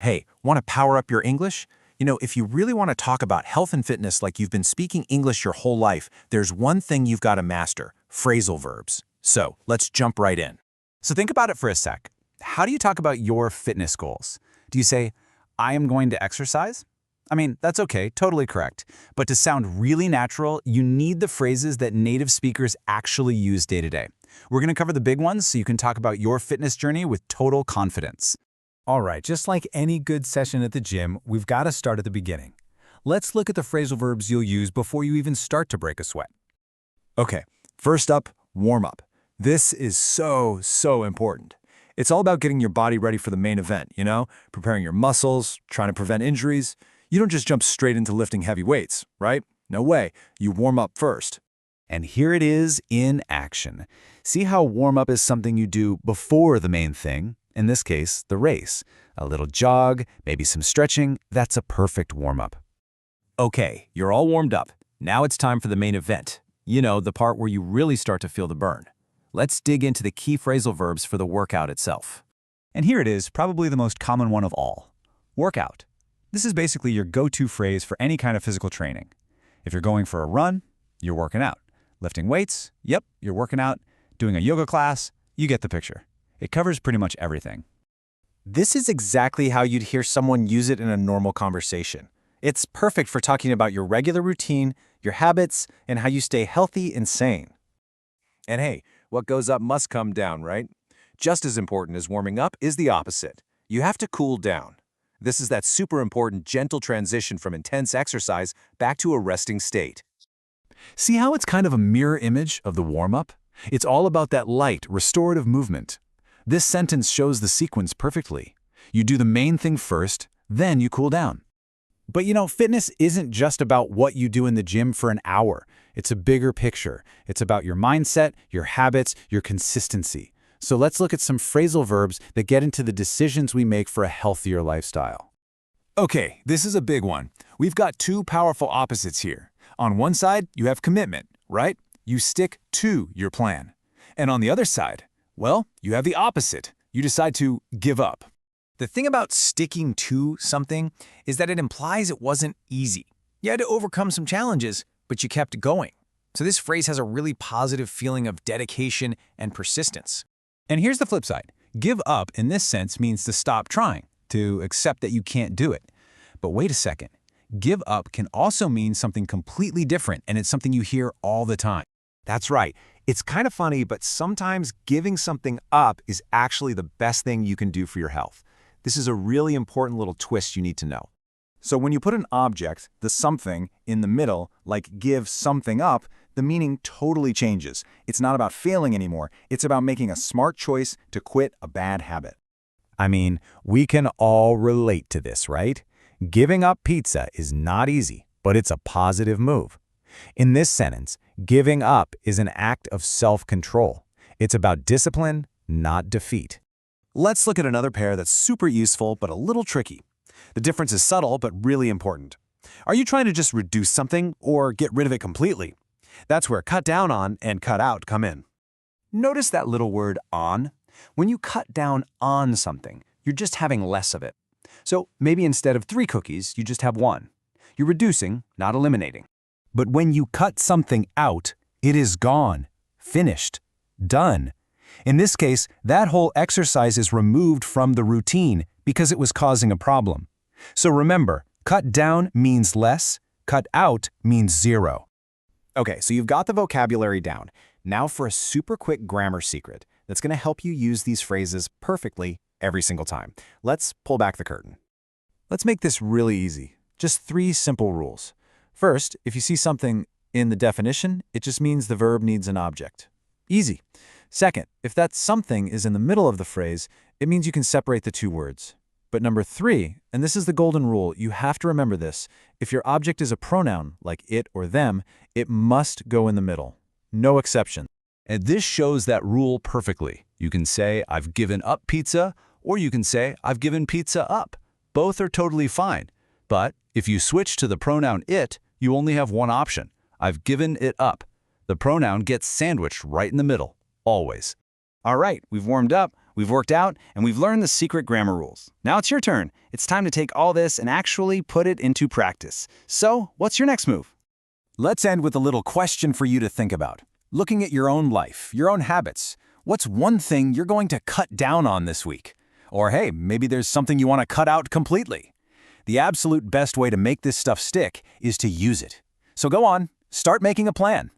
Hey, want to power up your English? If you really want to talk about health and fitness like you've been speaking English your whole life, there's one thing you've got to master: phrasal verbs. So let's jump right in. So think about it for a sec. How do you talk about your fitness goals? Do you say, I am going to exercise? I mean, that's okay, totally correct. But to sound really natural, you need the phrases that native speakers actually use day to day. We're going to cover the big ones so you can talk about your fitness journey with total confidence. All right, just like any good session at the gym, we've got to start at the beginning. Let's look at the phrasal verbs you'll use before you even start to break a sweat. Okay, first up, warm up. This is so important. It's all about getting your body ready for the main event, preparing your muscles, trying to prevent injuries. You don't just jump straight into lifting heavy weights, right? No way. You warm up first. And here it is in action. See how warm-up is something you do before the main thing? In this case, the race. A little jog, maybe some stretching, that's a perfect warm-up. Okay, you're all warmed up. Now it's time for the main event. The part where you really start to feel the burn. Let's dig into the key phrasal verbs for the workout itself. And here it is, probably the most common one of all. Workout. This is basically your go-to phrase for any kind of physical training. If you're going for a run, you're working out. Lifting weights, yep, you're working out. Doing a yoga class, you get the picture. It covers pretty much everything. This is exactly how you'd hear someone use it in a normal conversation. It's perfect for talking about your regular routine, your habits, and how you stay healthy and sane. And hey, what goes up must come down, right? Just as important as warming up is the opposite. You have to cool down. This is that super important gentle transition from intense exercise back to a resting state. See how it's kind of a mirror image of the warm-up? It's all about that light, restorative movement. This sentence shows the sequence perfectly. You do the main thing first, then you cool down. But fitness isn't just about what you do in the gym for an hour. It's a bigger picture. It's about your mindset, your habits, your consistency. So let's look at some phrasal verbs that get into the decisions we make for a healthier lifestyle. Okay, this is a big one. We've got two powerful opposites here. On one side, you have commitment, right? You stick to your plan. And on the other side, well, you have the opposite. You decide to give up. The thing about sticking to something is that it implies it wasn't easy. You had to overcome some challenges, but you kept going. So this phrase has a really positive feeling of dedication and persistence. And here's the flip side. Give up in this sense means to stop trying, to accept that you can't do it. But wait a second. Give up can also mean something completely different, and it's something you hear all the time. That's right. It's kind of funny, but sometimes giving something up is actually the best thing you can do for your health. This is a really important little twist you need to know. So when you put an object, the something, in the middle, like give something up, the meaning totally changes. It's not about failing anymore. It's about making a smart choice to quit a bad habit. I mean, we can all relate to this, right? Giving up pizza is not easy, but it's a positive move. In this sentence, giving up is an act of self-control. It's about discipline, not defeat. Let's look at another pair that's super useful but a little tricky. The difference is subtle but really important. Are you trying to just reduce something or get rid of it completely? That's where cut down on and cut out come in. Notice that little word on. When you cut down on something, you're just having less of it. So maybe instead of 3 cookies, you just have 1. You're reducing, not eliminating. But when you cut something out, it is gone, finished, done. In this case, that whole exercise is removed from the routine because it was causing a problem. So remember, cut down means less, cut out means 0. Okay, so you've got the vocabulary down. Now for a super quick grammar secret that's going to help you use these phrases perfectly every single time. Let's pull back the curtain. Let's make this really easy. Just 3 simple rules. First, if you see something in the definition, it just means the verb needs an object. Easy. Second, if that something is in the middle of the phrase, it means you can separate the 2 words. But number 3, and this is the golden rule, you have to remember this, if your object is a pronoun, like it or them, it must go in the middle. No exception. And this shows that rule perfectly. You can say, I've given up pizza, or you can say, I've given pizza up. Both are totally fine. But if you switch to the pronoun it, you only have one option. I've given it up. The pronoun gets sandwiched right in the middle, always. All right, we've warmed up, We've worked out and we've learned the secret grammar rules. Now it's your turn. It's time to take all this and actually put it into practice. So, what's your next move? Let's end with a little question for you to think about. Looking at your own life, your own habits, what's one thing you're going to cut down on this week? Or hey, maybe there's something you want to cut out completely. The absolute best way to make this stuff stick is to use it. So go on, start making a plan.